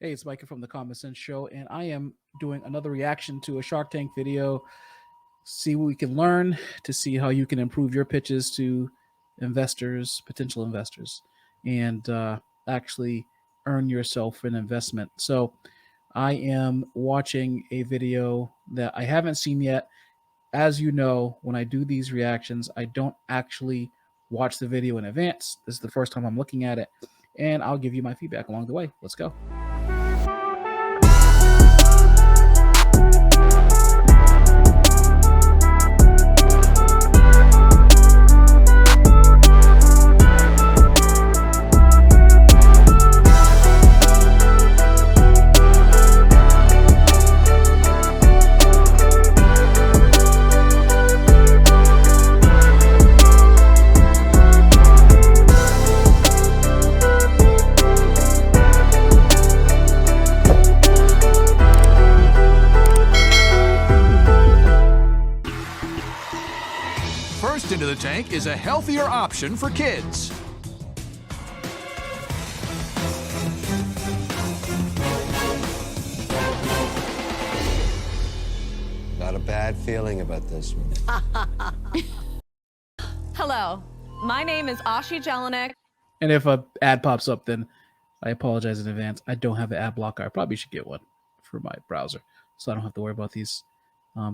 Hey, it's Micah from the Common Sense Show, and I am doing another reaction to a Shark Tank video. See what we can learn to see how you can improve your pitches to investors, potential investors, and actually earn yourself an investment. So, I am watching a video that I haven't seen yet. As you know, when I do these reactions, I don't actually watch the video in advance. This is the first time I'm looking at it, and I'll give you my feedback along the way. Let's go. First into the tank is a healthier option for kids. Not a bad feeling about this one. Hello, my name is Ashi Jelinek. And if a ad pops up, then I apologize in advance. I don't have an ad blocker. I probably should get one for my browser, so I don't have to worry about these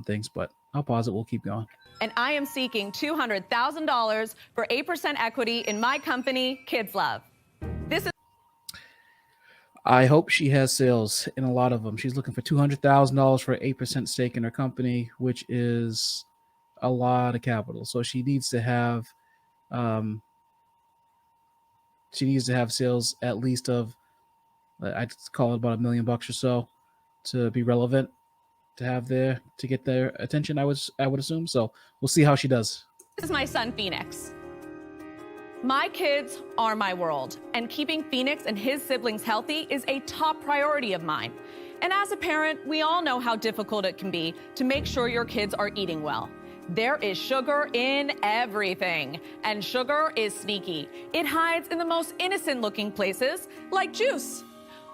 things. But I'll pause it. We'll keep going. And I am seeking $200,000 for 8% equity in my company, Kids Love. This is. I hope she has sales in a lot of them. She's looking for $200,000 for an 8% stake in her company, which is a lot of capital. So she needs to have sales at least of, I'd call it about $1 million or so to be relevant, to get their attention. I would assume. So we'll see how she does. This is my son, Phoenix. My kids are my world, and keeping Phoenix and his siblings healthy is a top priority of mine. And as a parent, we all know how difficult it can be to make sure your kids are eating well. There is sugar in everything, and sugar is sneaky. It hides in the most innocent-looking places, like juice.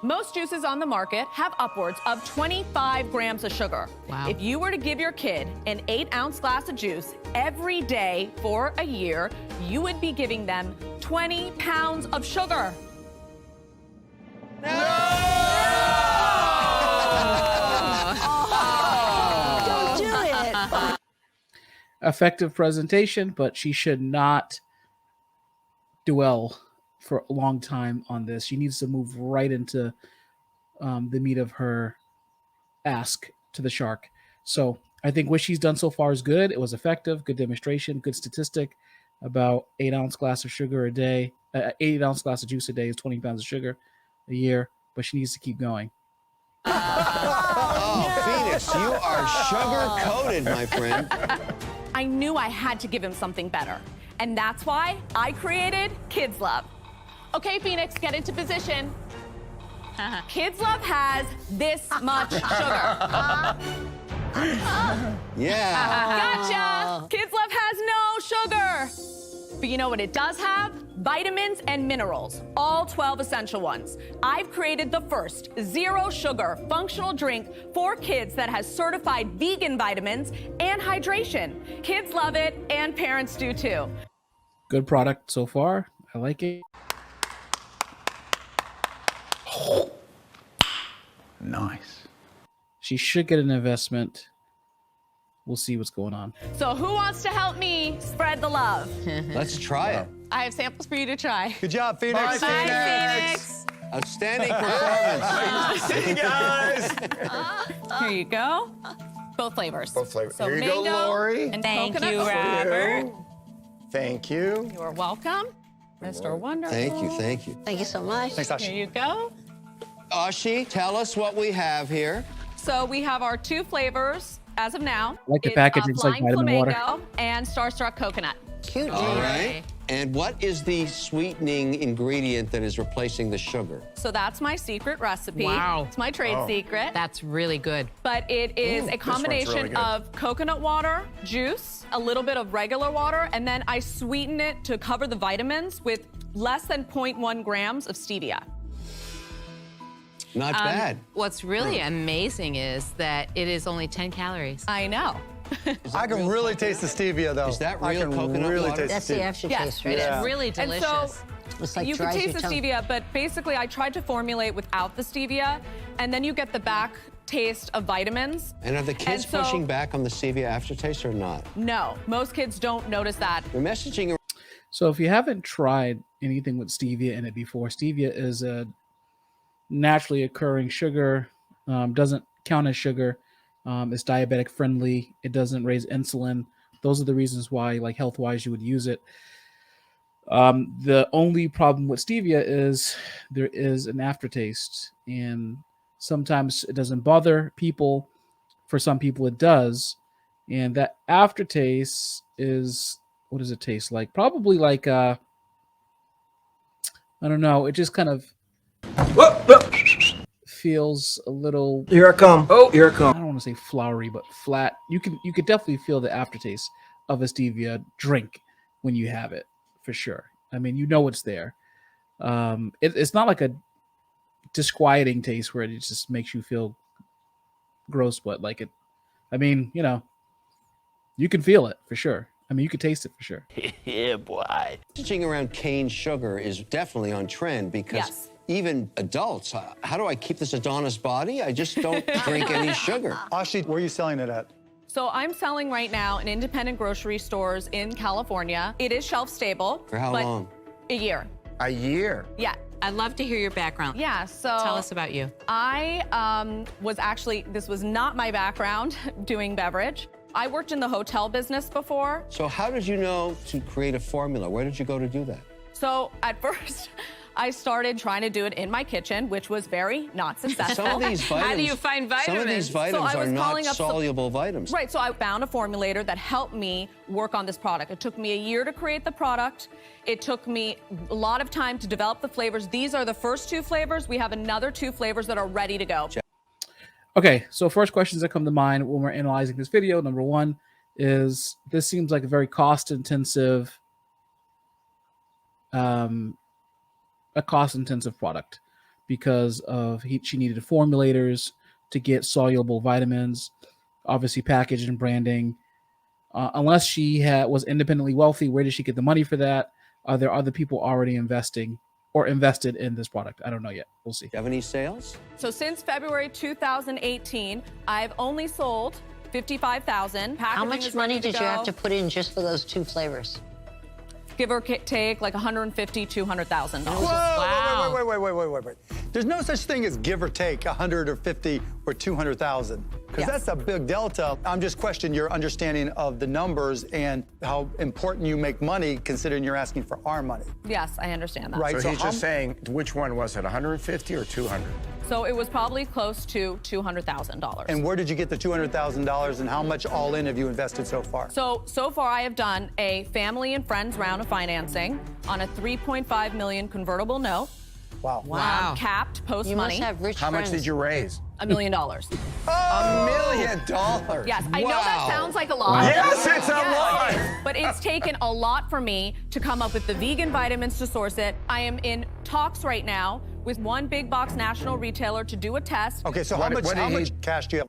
Most juices on the market have upwards of 25 grams of sugar. Wow. If you were to give your kid an 8-ounce glass of juice every day for a year, you would be giving them 20 pounds of sugar. Don't do it. Effective presentation, but she should not dwell for a long time on this. She needs to move right into the meat of her ask to the shark. So I think what she's done so far is good. It was effective, good demonstration, good statistic. About 8-ounce glass of sugar a day, 8-ounce glass of juice a day is 20 pounds of sugar a year, but she needs to keep going. Oh, Phoenix, you are sugar-coated, my friend. I knew I had to give him something better, and that's why I created Kids Love. Okay, Phoenix, get into position. Kids Love has this much sugar. Yeah. Gotcha! Kids Love has no sugar. But you know what it does have? Vitamins and minerals, all 12 essential ones. I've created the first zero-sugar functional drink for kids that has certified vegan vitamins and hydration. Kids love it, and parents do too. Good product so far. I like it. Nice. She should get an investment. We'll see what's going on. So who wants to help me spread the love? Let's try it. I have samples for you to try. Good job, Phoenix. Bye, Phoenix. Outstanding performance. See you guys. Here you go. Both flavors. Both flavors. So Here you go, mango Lori. and Thank coconut. you, Robert. Thank you. You're welcome. Mr. Wonderful. Thank you, thank you. Thank you so much. Thanks, Ashi. Here you go. Ashi, tell us what we have here. So we have our two flavors as of now. I like the It's, packaging. It's like Flying vitamin water. Flamingo and Starstruck Coconut. Cute. All right. And what is the sweetening ingredient that is replacing the sugar? So that's my secret recipe. Wow. It's my trade secret. That's really good. But it is a one's combination really good. of coconut water, juice, a little bit of regular water, and then I sweeten it to cover the vitamins with less than 0.1 grams of stevia. Not bad. What's really amazing is that it is only 10 calories. I know. I can really taste the stevia, though. Is that I real can coconut really water? taste That's the the stevia. aftertaste, right? It Yeah. is really And delicious. so It's like you can dries taste your the tongue. stevia, but basically I tried to formulate without the stevia, and then you get the back taste of vitamins. And are the kids And so- pushing back on the stevia aftertaste or not? No, most kids don't notice that. You're messaging So if you haven't tried anything with stevia in it before, stevia is a naturally occurring sugar, doesn't count as sugar. It's diabetic friendly. It doesn't raise insulin. Those are the reasons why, like health-wise, you would use it. The only problem with stevia is there is an aftertaste, and sometimes it doesn't bother people. For some people, it does, and that aftertaste is, what does it taste like? Probably like I don't know. It just kind of feels a little. Here I come. Oh, here I I come. don't want to say flowery, but flat. You could definitely feel the aftertaste of a stevia drink when you have it, for sure. I mean, you know it's there. It's not like a disquieting taste where it just makes you feel gross, but like it. I mean, you know, you can feel it for sure. I mean, you could taste it for sure. Yeah, boy. messaging around cane sugar is definitely on trend because Yes. even adults, how do I keep this Adonis body? I just don't drink any sugar. Ashi, where are you selling it at? So I'm selling right now in independent grocery stores in California. It is shelf stable. For how but long? A year. A year. Yeah. I'd love to hear your background. Yeah. So Tell us about you. I was actually, this was not my background doing beverage. I worked in the hotel business before. So how did you know to create a formula? Where did you go to do that? So at first, I started trying to do it in my kitchen, which was very not successful. Some of these vitamins, How do you find Some of these vitamins? vitamins So I are was not calling up soluble vitamins. Right, so I found a formulator that helped me work on this product. It took me a year to create the product. It took me a lot of time to develop the flavors. These are the first two flavors. We have another two flavors that are ready to go. Okay, so first questions that come to mind when we're analyzing this video. Number one is, this seems like a very cost-intensive, product because of she needed formulators to get soluble vitamins, obviously packaged and branding. Unless she was independently wealthy, where did she get the money for that? Are there other people already investing or invested in this product? I don't know yet. We'll see. Do you have any sales? So since February 2018, I've only sold 55,000. How much money did you have to put in just for those two flavors? Give or take like $150,000, $200,000. Wow. Wait. There's no such thing as give or take 100 or 50 or 200,000, because Yes. that's a big delta. I'm just questioning your understanding of the numbers and how important you make money considering you're asking for our money. Yes, I understand that. Right. So he's how- just saying, which one was it, 150 or 200? So it was probably close to $200,000. And where did you get the $200,000 and how much all in have you invested so far? So far I have done a family and friends round of financing on a $3.5 million convertible note, Wow. Wow. capped post You money, must have rich How friends. much did you raise? $1 million. $1 million. Yes, I know that Wow. sounds like a lot. Yes, it's a lot. But it's taken a lot for me to come up with the vegan vitamins to source it. I am in talks right now with one big box national retailer to do a test. Okay, so What how did much he- cash do you have?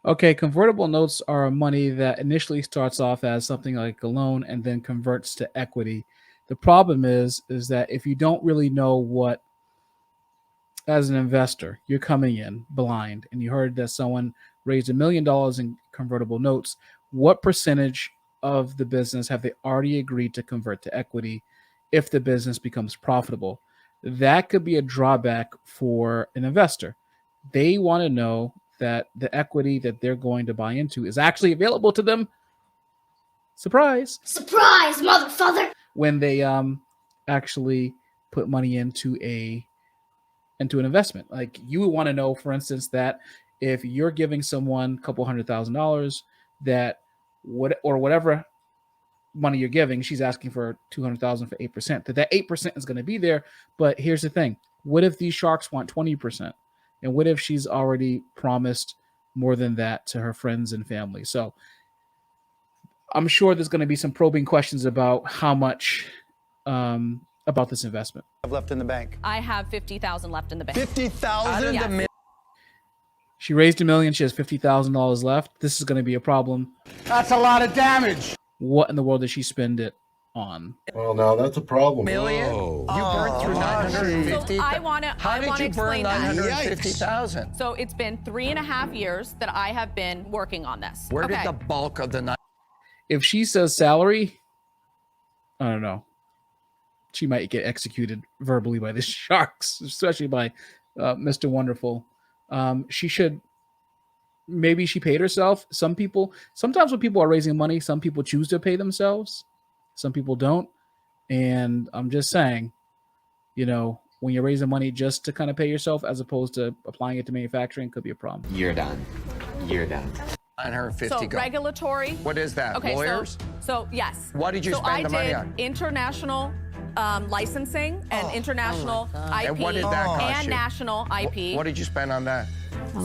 Okay, convertible notes are money that initially starts off as something like a loan and then converts to equity. The problem is that if you don't really know what, as an investor, you're coming in blind and you heard that someone raised $1 million in convertible notes, what percentage of the business have they already agreed to convert to equity if the business becomes profitable? That could be a drawback for an investor. They want to know that the equity that they're going to buy into is actually available to them. Surprise. Surprise, motherfucker! When they actually put money into an investment. Like, you would want to know, for instance, that if you're giving someone a couple $100,000, that whatever money you're giving, she's asking for 200,000 for 8%, that 8% is going to be there. But here's the thing. What if these sharks want 20%? And what if she's already promised more than that to her friends and family? So I'm sure there's going to be some probing questions about how much of about this investment. Left in the bank. I have 50,000 left in the bank. 50,000. Yes. She raised $1 million. She has $50,000 left. This is going to be a problem. That's a lot of damage. What in the world did she spend it on? Well, now that's a problem. Million? You burned through 950. So I want to How did you burn explain that. 950,000? So it's been 3.5 years that I have been working on this. Where Okay. did the bulk of the If she says salary, I don't know. She might get executed verbally by the Sharks, especially by Mr. Wonderful. She should. Maybe she paid herself. Sometimes when people are raising money, some people choose to pay themselves. Some people don't. And I'm just saying, you know, when you're raising money just to kind of pay yourself as opposed to applying it to manufacturing could be a problem. You're done. You're done. 950 So go. regulatory. What is that? Okay, Lawyers? so yes. What did you spend the money on? International licensing and international IP And what did that cost and you? national IP. What did you spend on that?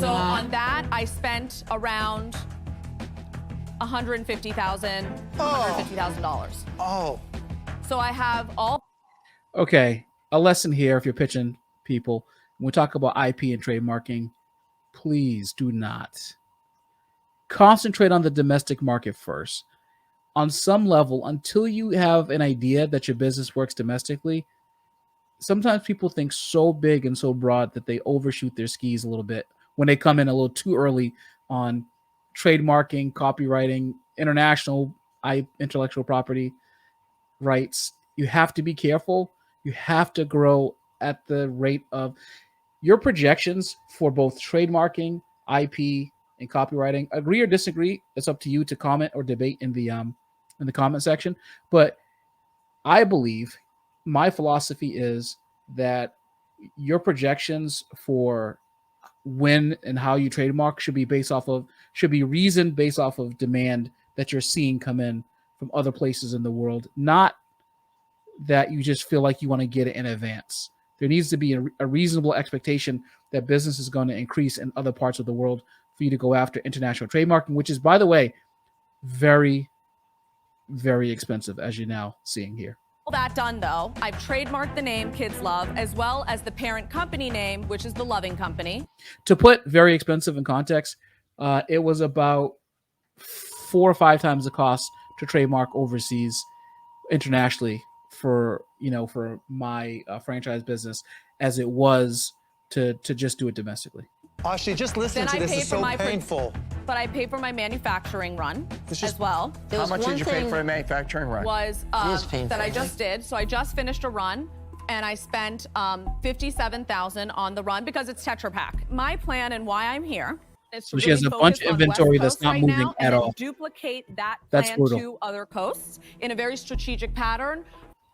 So on that, I spent around $150,000. Oh. So I have all. Okay, a lesson here if you're pitching people. When we talk about IP and trademarking, please do not concentrate on the domestic market first. On some level, until you have an idea that your business works domestically, sometimes people think so big and so broad that they overshoot their skis a little bit when they come in a little too early on trademarking, copywriting, international intellectual property rights. You have to be careful. You have to grow at the rate of your projections for both trademarking, IP, and copywriting. Agree or disagree, it's up to you to comment or debate in the comment section. But I believe my philosophy is that your projections for when and how you trademark should be reasoned based off of demand that you're seeing come in from other places in the world, not that you just feel like you want to get it in advance. There needs to be a reasonable expectation that business is going to increase in other parts of the world for you to go after international trademarking, which is, by the way, very, very expensive, as you're now seeing here. All that done, though, I've trademarked the name Kids Love as well as the parent company name, which is the Loving Company. To put very expensive in context, it was about 4 or 5 times the cost to trademark overseas, internationally, for my franchise business as it was to just do it domestically. Ashley, just listening to this is so painful. But I paid for my manufacturing run as well. How much did you pay for a manufacturing run? Was that I just did. So I just finished a run, and I spent $57,000 on the run because it's Tetra Pak. My plan and why I'm here is to So she has a bunch of inventory that's not moving at all. Duplicate that That's plan brutal. to other coasts in a very strategic pattern,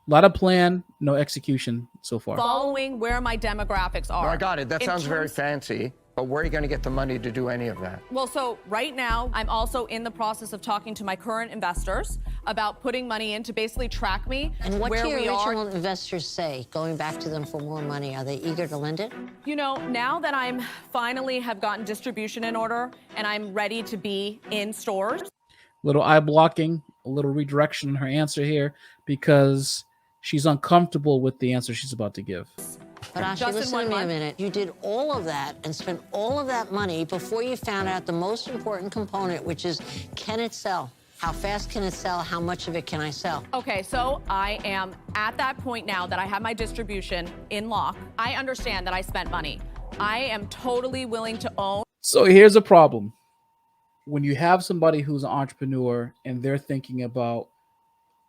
A lot of plan, no execution so far. following where my demographics are. No, I got it. That In sounds very terms- fancy. But where are you going to get the money to do any of that? Well, so right now, I'm also in the process of talking to my current investors about putting money in to basically track me And what where do your we original are. investors say, going back to them for more money? Are they eager to lend it? You know, now that I'm finally have gotten distribution in order and I'm ready to be in stores. Little eye blocking, a little redirection in her answer here because she's uncomfortable with the answer she's about to give. But Ashley, Just in listen 1 to me a month. minute. You did all of that and spent all of that money before you found out the most important component, which is, can it sell? How fast can it sell? How much of it can I sell? Okay, so I am at that point now that I have my distribution in lock. I understand that I spent money. I am totally willing to own. So here's a problem. When you have somebody who's an entrepreneur and they're thinking about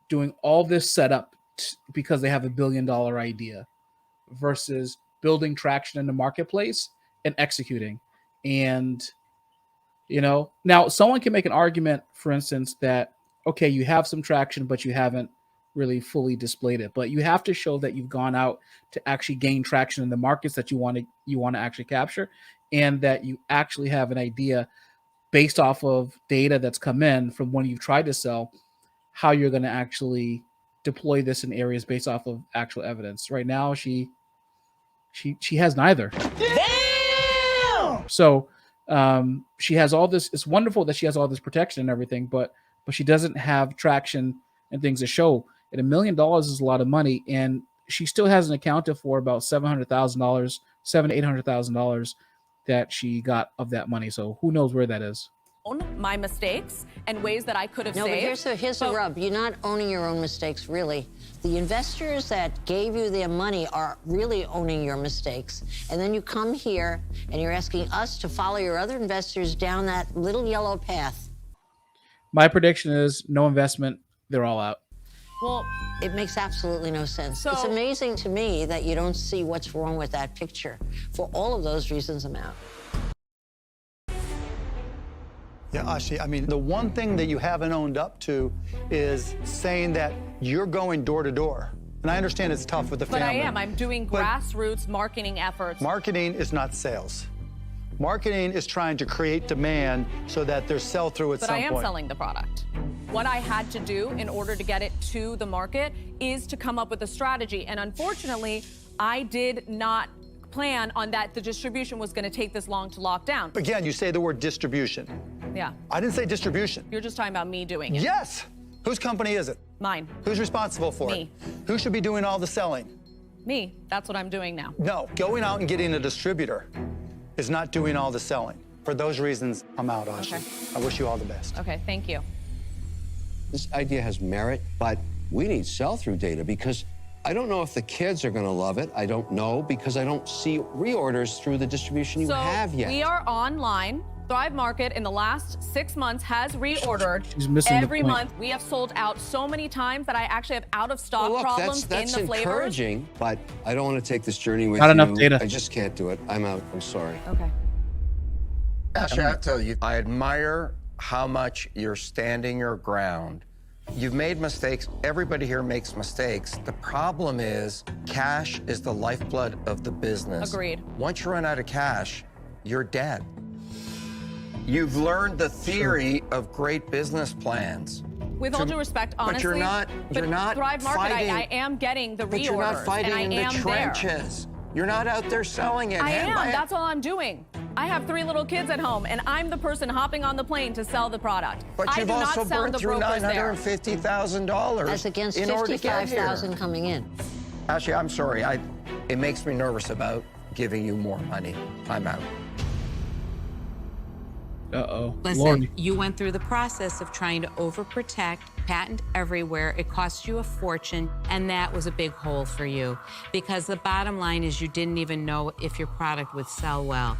doing all this setup because they have $1 billion idea versus building traction in the marketplace and executing. And, now someone can make an argument, for instance, that, okay, you have some traction, but you haven't really fully displayed it. But you have to show that you've gone out to actually gain traction in the markets that you want to actually capture, and that you actually have an idea based off of data that's come in from when you've tried to sell, how you're going to actually deploy this in areas based off of actual evidence. Right now, she has neither. Damn! So she has all this. It's wonderful that she has all this protection and everything, but she doesn't have traction and things to show. And $1 million is a lot of money, and she still hasn't accounted for about $700,000, $800,000 that she got of that money. So who knows where that is? My mistakes and ways that I could have No, saved. but here's the rub. You're not owning your own mistakes, really. The investors that gave you their money are really owning your mistakes. And then you come here and you're asking us to follow your other investors down that little yellow path. My prediction is no investment. They're all out. Well, it makes absolutely no sense. So, it's amazing to me that you don't see what's wrong with that picture. For all of those reasons, I'm out. Yeah, Ashi, I mean, the one thing that you haven't owned up to is saying that you're going door to door. And I understand it's tough with the family. But I am. I'm doing grassroots marketing efforts. Marketing is not sales. Marketing is trying to create demand so that there's sell-through at some point. But I am selling the product. What I had to do in order to get it to the market is to come up with a strategy. And unfortunately, I did not plan on that the distribution was going to take this long to lock down. Again, you say the word distribution. Yeah. I didn't say distribution. You're just talking about me doing it. Yes. Whose company is it? Mine. Who's responsible for Me. it? Who should be doing all the selling? Me. That's what I'm doing now. No, going out and getting a distributor is not doing all the selling. For those reasons, I'm out, Ashi. Okay. I wish you all the best. Okay, thank you. This idea has merit, but we need sell-through data because I don't know if the kids are going to love it. I don't know because I don't see reorders through the distribution you have yet. We are online. Thrive Market in the last 6 months has reordered. She's missing the every point. month. We have sold out so many times that I actually have out of stock Well, look, problems that's in the flavors. encouraging, but I don't want to take this journey with Not you. enough data. I just can't do it. I'm out. I'm sorry. Okay. Actually, I have to tell you, I admire how much you're standing your ground. You've made mistakes. Everybody here makes mistakes. The problem is cash is the lifeblood of the business. Agreed. Once you run out of cash, you're dead. You've learned the theory of great business plans. With all due respect, honestly, but you're not Thrive Market, fighting, I am getting the reorders, but you're not fighting and I in am the trenches. You're not out there selling it. I hand am. by hand. That's all I'm doing. I have 3 little kids at home, and I'm the person hopping on the plane to sell the product. But I you've do also not sound burned the through brokers there. $950,000 That's against in order to get here. $55,000 coming in. Actually, I'm sorry. It makes me nervous about giving you more money. I'm out. Uh-oh. Listen, Lordy. you went through the process of trying to overprotect, patent everywhere. It cost you a fortune, and that was a big hole for you. Because the bottom line is you didn't even know if your product would sell well.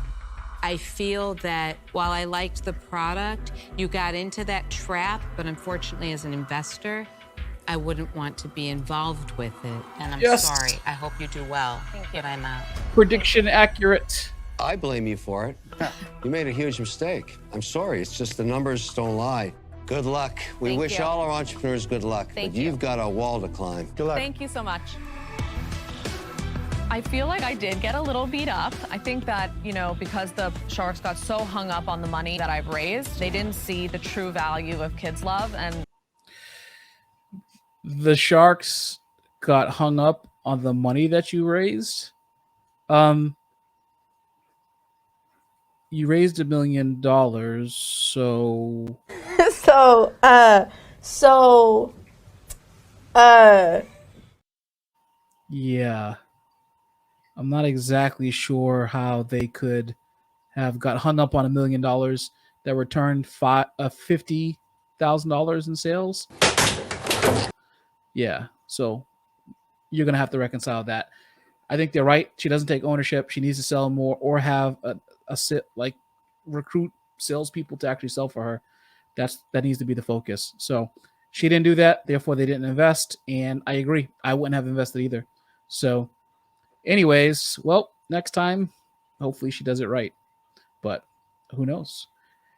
I feel that while I liked the product, you got into that trap, but unfortunately as an investor, I wouldn't want to be involved with it. And I'm Yes. sorry. I hope you do well, but I'm out. Prediction accurate. I blame you for it. You made a huge mistake. I'm sorry. It's just the numbers don't lie. Good luck. We Thank wish you. all our entrepreneurs good luck. Thank but you. You've got a wall to climb. Good luck. Thank you so much. I feel like I did get a little beat up. I think that, because the Sharks got so hung up on the money that I've raised, they didn't see the true value of kids' love. And The Sharks got hung up on the money that you raised. You raised $1 million, so yeah. I'm not exactly sure how they could have got hung up on $1 million that returned $50,000 in sales. Yeah, so you're gonna have to reconcile that. I think they're right. She doesn't take ownership. She needs to sell more or have recruit salespeople to actually sell for her. That needs to be the focus. So she didn't do that. Therefore, they didn't invest. And I agree. I wouldn't have invested either. So, anyways, well, next time, hopefully she does it right. But who knows?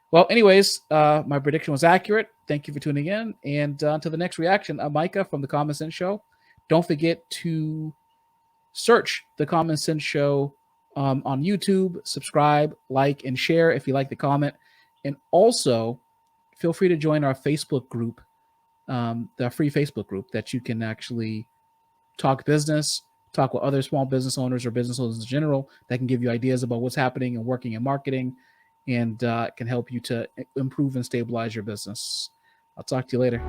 Well, anyways, my prediction was accurate. Thank you for tuning in. And to the next reaction, I'm Micah from The Common Sense Show. Don't forget to search The Common Sense Show on YouTube, subscribe, like, and share if you like the comment. And also, feel free to join our Facebook group, the free Facebook group that you can actually talk business, talk with other small business owners or business owners in general that can give you ideas about what's happening and working in marketing and can help you to improve and stabilize your business. I'll talk to you later.